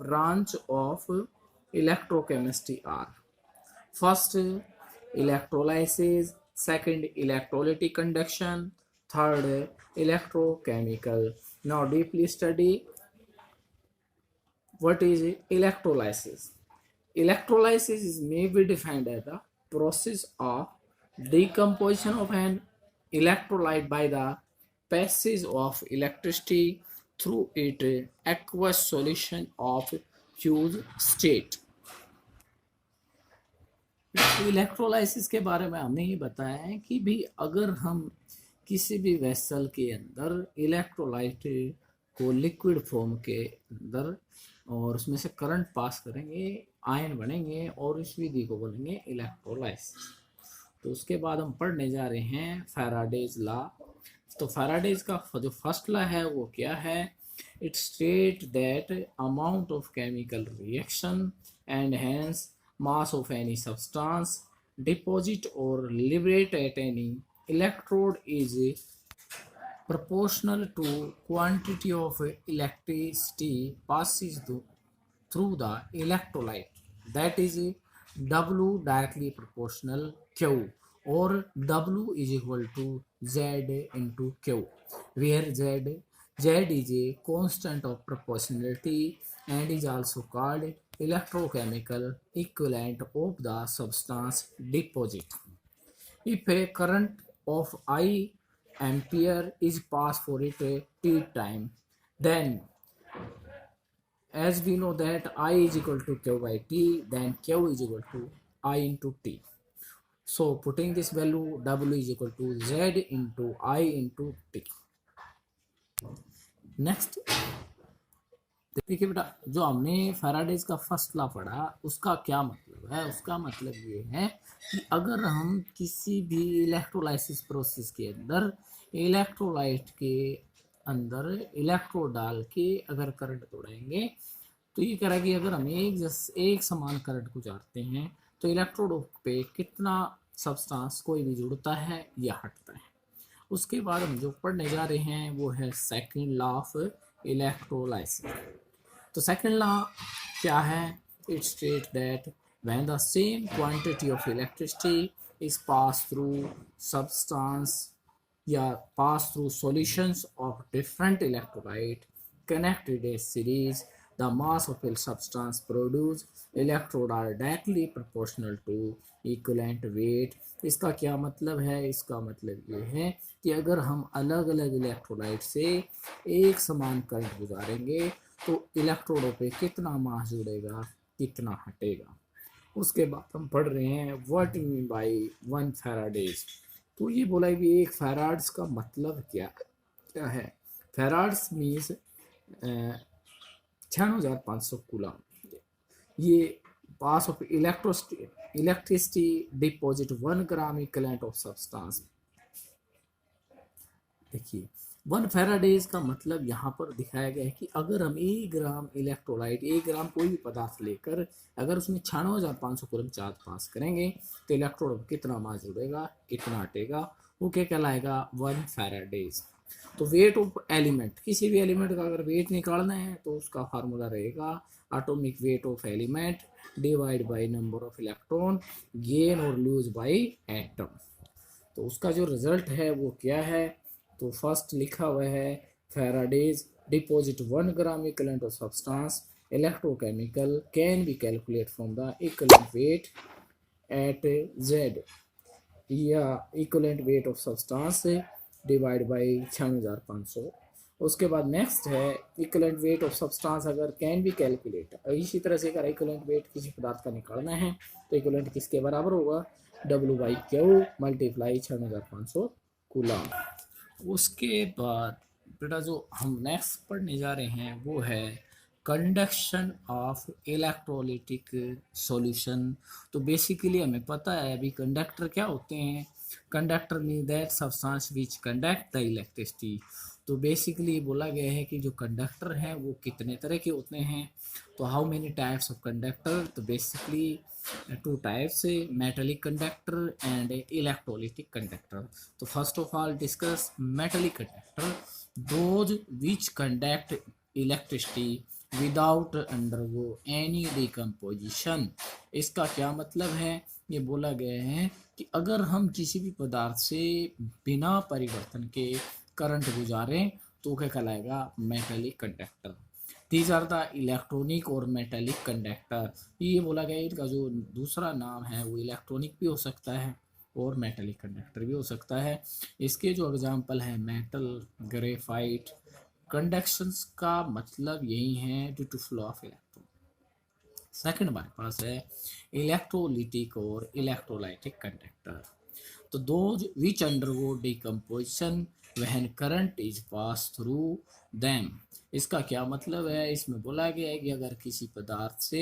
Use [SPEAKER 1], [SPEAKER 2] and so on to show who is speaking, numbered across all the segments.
[SPEAKER 1] branch of electrochemistry are: first, electrolysis; second, electrolytic conduction; third, electrochemical. Now deeply study what is electrolysis. Electrolysis is may be defined as the process of decomposition of an electrolyte by the passage of electricity through its aqueous solution of fused state. Electrolysis के बारे में हमने ये बताया है कि भी अगर हम किसी भी वेसल के अंदर इलेक्ट्रोलाइट को लिक्विड फॉर्म के अंदर और उसमें से करंट पास करेंगे, आयन बनेंगे और इस विधि को बोलेंगे इलेक्ट्रोलाइसिस। तो उसके बाद हम पढ़ने जा रहे हैं फैराडेज लॉ। तो फैराडेज का जो फर्स्ट लॉ है वो क्या है? It state that amount of chemical reaction and hence mass of any substance deposit or liberate at any electrode is proportional to quantity of electricity passes through the electrolyte, that is W directly proportional Q, or W is equal to Z into Q, where Z is a constant of proportionality and is also called electrochemical equivalent of the substance deposit. If a current of I ampere is passed for it a t time, then as we know that I is equal to Q by T, then Q is equal to I into T. So putting this value, W is equal to Z into I into T. Next, देखिए बेटा, जो हमने Faraday's का first law पढ़ा उसका क्या मतलब है? उसका मतलब ये है कि अगर हम किसी भी इलेक्ट्रोलाइसिस प्रोसेस के अंदर इलेक्ट्रोलाइट के अंदर इलेक्ट्रोड डाल के अगर करंट दौड़ाएंगे तो ये कह रहा है कि अगर हम एक समान करंट गुजारते हैं तो इलेक्ट्रोड पे कितना सब्सटेंस कोई भी जुड़ता है या हटता है। उसके बाद हम जो पढ़ने जा रहे हैं वो है सेकंड लॉ ऑफ इलेक्ट्रोलाइसिस। तो सेकंड लॉ क्या है? It state that when the same quantity of electricity is pass through substance या pass through solutions of different electrolyte connected a series, the mass of a substance produced electrode are directly proportional to equivalent weight. इसका क्या मतलब है? इसका मतलब ये है कि अगर हम अलग अलग इलेक्ट्रोलाइट से एक समान करंट गुजारेंगे तो इलेक्ट्रोडों पे कितना मास जुड़ेगा, कितना हटेगा। उसके बाद हम पढ़ रहे हैं व्हाट मीन बाय 1 फैराडेज। तो ये बोला कि एक फैराड्स का मतलब क्या है? Faradays means 6500 coulomb. ये pass of electricity deposit 1 gram equivalent of substance. देखिए 1 फैराडेज का मतलब यहाँ पर दिखाया गया है कि अगर हम 1 ग्राम इलेक्ट्रोलाइट, 1 ग्राम कोई भी पदार्थ लेकर अगर उसमें 96,500 कूलम चार्ज पास करेंगे तो इलेक्ट्रोड कितना मास जुड़ेगा, कितना हटेगा, वो क्या कहलाएगा? 1 फैराडेज। तो वेट ऑफ एलिमेंट, किसी भी एलिमेंट का अगर वेट निकालना है तो उसका फार्मूला रहेगा atomic weight of element divide by number of electron gain और लूज बाय एटम। तो उसका जो रिजल्ट है वो क्या है? तो फर्स्ट लिखा हुआ है Faraday's deposit 1 gram equivalent of substance electrochemical can be calculate from the equivalent weight at Z या equivalent weight of substance divide by 6500। उसके बाद नेक्स्ट है इक्विवेलेंट वेट ऑफ सब्सटेंस अगर कैन बी कैलकुलेट। इसी तरह से अगर इक्विवेलेंट वेट किसी पदार्थ का निकालना है तो इक्विवेलेंट किसके बराबर होगा? W by Q multiply 6500 coulomb. उसके बाद बेटा जो हम नेक्स्ट पढ़ने जा रहे हैं वो है कंडक्शन ऑफ इलेक्ट्रोलिटिक सॉल्यूशन। तो बेसिकली हमें पता है अभी कंडक्टर क्या होते हैं। Conductor mean that substance which conduct the electricity. तो बेसिकली बोला गया है कि जो कंडक्टर हैं वो कितने तरह के होते हैं। तो how many types of conductor? तो basically 2 types, metallic conductor and electrolytic conductor. तो first of all discuss metallic conductor, those which conduct electricity without undergo any decomposition. इसका क्या मतलब है? ये बोला गया है कि अगर हम किसी भी पदार्थ से बिना परिवर्तन के करंट गुजारें तो क्या कहलाएगा? Metallic conductor. These are the electronic और मेटेलिक कंडक्टर। ये बोला गया इनका जो दूसरा नाम है वो इलेक्ट्रॉनिक भी हो सकता है और मेटेलिक कंडक्टर भी हो सकता है। इसके जो एग्जाम्पल है मेटल, ग्रेफाइट। कंडक्शंस का मतलब यही है due to flow of electron. Second हमारे पास है इलेक्ट्रोलिटिक और इलेक्ट्रोलाइटिक कंडक्टर। तो those which undergo decomposition when current is pass through them. इसका क्या मतलब है? इसमें बोला गया है कि अगर किसी पदार्थ से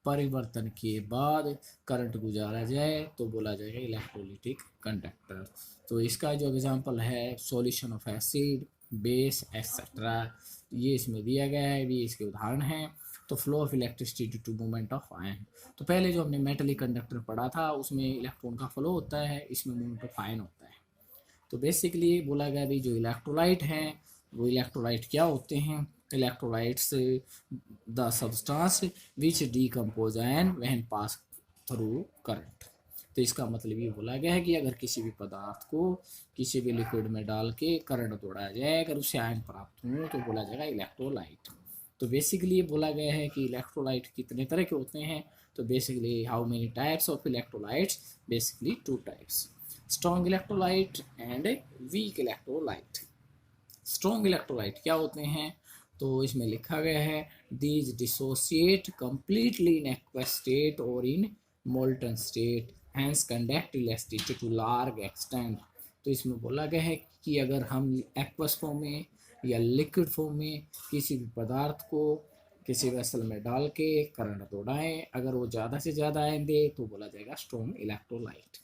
[SPEAKER 1] परिवर्तन के बाद करंट गुजारा जाए तो बोला जाएगा इलेक्ट्रोलिटिक कंडक्टर। तो इसका जो एग्जांपल है solution of acid, base etcetera, ये इसमें दिया गया है, भी इसके उदाहरण हैं। तो flow of electricity due to movement of ion. तो पहले जो हमने मेटलिक कंडक्टर पढ़ा था उसमें इलेक्ट्रॉन का फ्लो होता है, इसमें मूवमेंट ऑफ आयन होता है। तो बेसिकली बोला गया भी जो इलेक्ट्रोलाइट हैं वो इलेक्ट्रोलाइट क्या होते हैं? Electrolytes the substance which decompose ion when pass through current. तो इसका मतलब ये बोला गया है कि अगर किसी भी पदार्थ को किसी भी लिक्विड में डाल के करंट दौड़ाया जाए, अगर उससे आयन प्राप्त हो तो बोला जाएगा इलेक्ट्रोलाइट। तो बेसिकली ये बोला गया है कि इलेक्ट्रोलाइट कितने तरह के होते हैं। तो basically how many types of electrolytes? Basically 2 types, strong electrolyte and weak electrolyte. Strong electrolyte क्या होते हैं? तो इसमें लिखा गया है these dissociate completely in aqueous state और in molten state, hence conduct electricity to large extent. तो इसमें बोला गया है कि अगर हम एक्वस फॉर्म में या लिक्विड फॉर्म में किसी भी पदार्थ को किसी वेसल में डाल के करंट दौड़ाएं, अगर वो ज़्यादा से ज़्यादा आयन दे तो बोला जाएगा स्ट्रॉन्ग इलेक्ट्रोलाइट।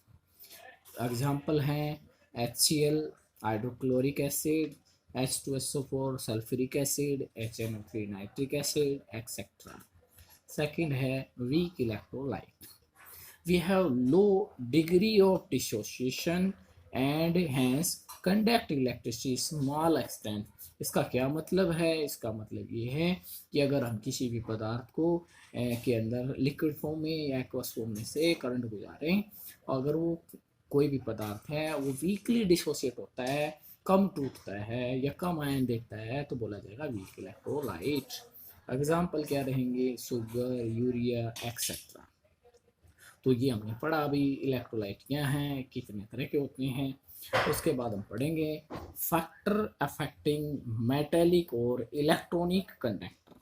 [SPEAKER 1] एग्जाम्पल हैं HCl hydrochloric acid, H2SO4 sulphuric acid, HNO3 nitric acid etcetera. Second है weak electrolyte. We have low degree of dissociation and hence conduct electricity small extent. इसका क्या मतलब है? इसका मतलब ये है कि अगर हम किसी भी पदार्थ को के अंदर लिक्विड फॉर्म में या एक्वस फॉर्म में से करंट गुजारें, अगर वो कोई भी पदार्थ है वो वीकली डिसोसिएट होता है, कम टूटता है या कम आयन देता है तो बोला जाएगा वीक इलेक्ट्रोलाइट। एग्जाम्पल क्या रहेंगे? Sugar, urea etcetera. तो ये हमने पढ़ा अभी इलेक्ट्रोलाइट क्या हैं, कितने तरह के होते हैं। उसके बाद हम पढ़ेंगे फैक्टर अफेक्टिंग मेटेलिक और इलेक्ट्रॉनिक कंडक्टर।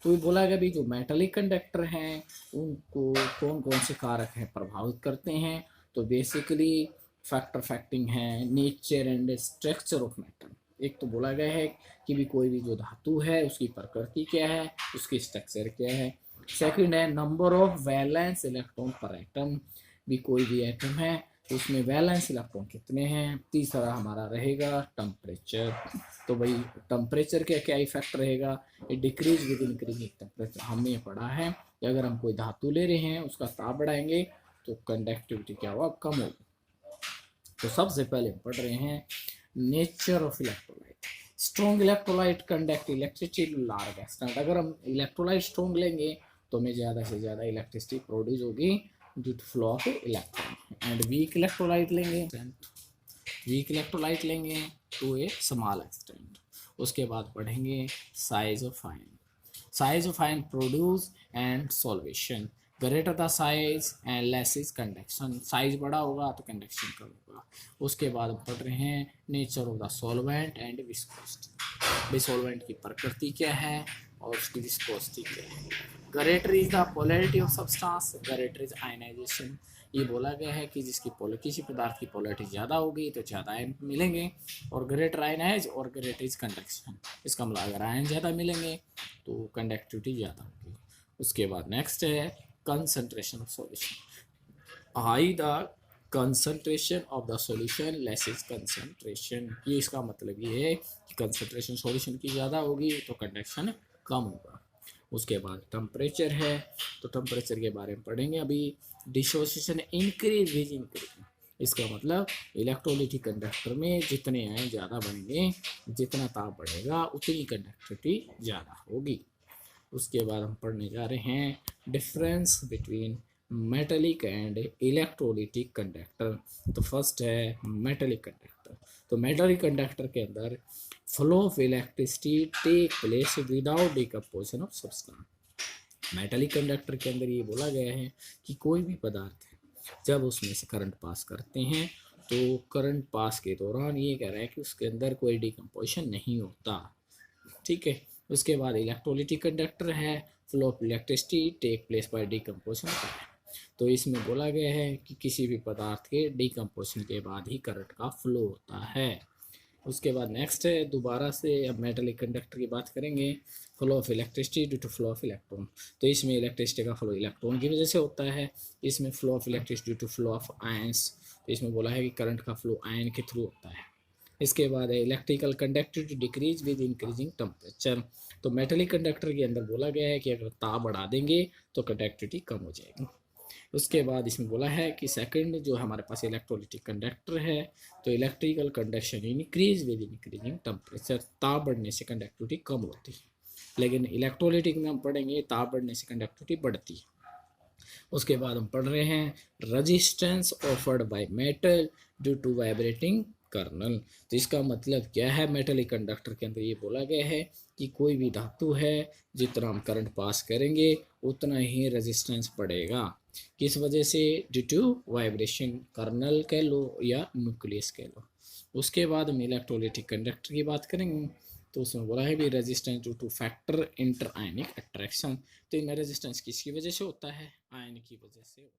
[SPEAKER 1] तो ये बोला गया भी जो मेटेलिक कंडक्टर हैं उनको कौन कौन से कारक हैं प्रभावित करते हैं। तो बेसिकली फैक्टर अफेक्टिंग है nature and structure of metal. एक तो बोला गया है कि भी कोई भी जो धातु है उसकी प्रकृति क्या है, उसकी स्ट्रक्चर क्या है। सेकंड है नंबर ऑफ वैलेंस इलेक्ट्रॉन पर एटम, भी कोई भी एटम है उसमें वैलेंस इलेक्ट्रॉन कितने हैं। तीसरा हमारा रहेगा टेम्परेचर। तो भाई टेम्परेचर का क्या इफेक्ट रहेगा? ये डिक्रीज विद इंक्रीजिंग टेम्परेचर। हमने ये पढ़ा है कि अगर हम कोई धातु ले रहे हैं उसका ताप बढ़ाएंगे तो कंडक्टिविटी क्या होगा? कम होगी। तो सबसे पहले हम पढ़ रहे हैं nature of electrolyte. Strong electrolyte conduct electricity large extent. अगर हम इलेक्ट्रोलाइट स्ट्रॉन्ग लेंगे तो हमें ज़्यादा से ज़्यादा इलेक्ट्रिसिटी प्रोड्यूस होगी due to flow of electron. And weak electrolyte लेंगे टू ए स्मॉल एक्सटेंट। उसके बाद पढ़ेंगे size of ion produce and solvation. Greater the size and less is conduction. Size बड़ा होगा तो कंडक्शन कम होगा। उसके बाद हम पढ़ रहे हैं nature of the solvent and viscosity. Solvent की प्रकृति क्या है और उसकी विस्कोसिटी क्या है। Greater is the polarity of substance, greater is ionization. ये बोला गया है कि जिसकी किसी पदार्थ की पोलैरिटी ज़्यादा होगी तो ज़्यादा आयन मिलेंगे, और ग्रेटर आयनाइज और ग्रेटर इज कंडक्शन। इसका मतलब अगर आयन ज़्यादा मिलेंगे तो कंडक्टिविटी ज़्यादा होगी। उसके बाद नेक्स्ट है concentration of solution. High the concentration of the solution less is concentration। ये इसका मतलब ये है कि concentration solution की ज़्यादा होगी तो कंडक्शन कम होगा। उसके बाद टेम्परेचर है, तो टेम्परेचर के बारे में पढ़ेंगे अभी। Dissociation increase with increase. इसका मतलब इलेक्ट्रोलिटिक कंडक्टर में जितने आयन ज़्यादा बढ़ेंगे, जितना ताप बढ़ेगा उतनी कंडक्टिविटी ज़्यादा होगी। उसके बाद हम पढ़ने जा रहे हैं difference between metallic and electrolytic conductor. तो फर्स्ट है मेटेलिक कंडक्टर। तो मेटेलिक कंडक्टर के अंदर flow of electricity take place without decomposition of substance. Metallic conductor के अंदर ये बोला गया है कि कोई भी पदार्थ है जब उसमें से करंट पास करते हैं तो करंट पास के दौरान ये कह रहा है कि उसके अंदर कोई डिकम्पोजिशन नहीं होता। ठीक है। उसके बाद इलेक्ट्रोलिटिक कंडक्टर है, flow of electricity take place by decomposition होता है। तो इसमें बोला गया है कि किसी भी पदार्थ के डिकम्पोजिशन के बाद ही करंट का फ्लो होता है। उसके बाद नेक्स्ट है दोबारा से अब मेटलिक कंडक्टर की बात करेंगे। Flow of electricity due to flow of electron. तो इसमें इलेक्ट्रिसिटी का फ्लो इलेक्ट्रॉन की वजह से होता है। इसमें flow of electricity due to flow of ions. तो इसमें बोला है कि करंट का फ्लो आयन के थ्रू होता है। इसके बाद है electrical conductivity decrease with increasing temperature. तो मेटलिक कंडक्टर के अंदर बोला गया है कि अगर ताप बढ़ा देंगे तो कंडक्टिविटी कम हो जाएगी। उसके बाद इसमें बोला है कि सेकंड जो हमारे पास इलेक्ट्रोलिटिक कंडक्टर है, तो electrical conduction increase with increasing temperature. ताप बढ़ने से कंडक्टिविटी कम होती है, लेकिन इलेक्ट्रोलिटिक में हम पढ़ेंगे ताप बढ़ने से कंडक्टिविटी बढ़ती है। उसके बाद हम पढ़ रहे हैं resistance offered by metal due to vibrating kernel. तो इसका मतलब क्या है, मेटलिक कंडक्टर के अंदर ये बोला गया है कि कोई भी धातु है जितना हम करंट पास करेंगे उतना ही रेजिस्टेंस बढ़ेगा। किस वजह से? ड्यू टू वाइब्रेशन, कर्नल कह लो या न्यूक्लियस कह लो। उसके बाद हम इलेक्ट्रोलिटिक कंडक्टर की बात करेंगे। तो उसमें बोला है भी resistance due to factor interionic attraction. तो इनमें रेजिस्टेंस किसकी वजह से होता है? आयन की वजह से।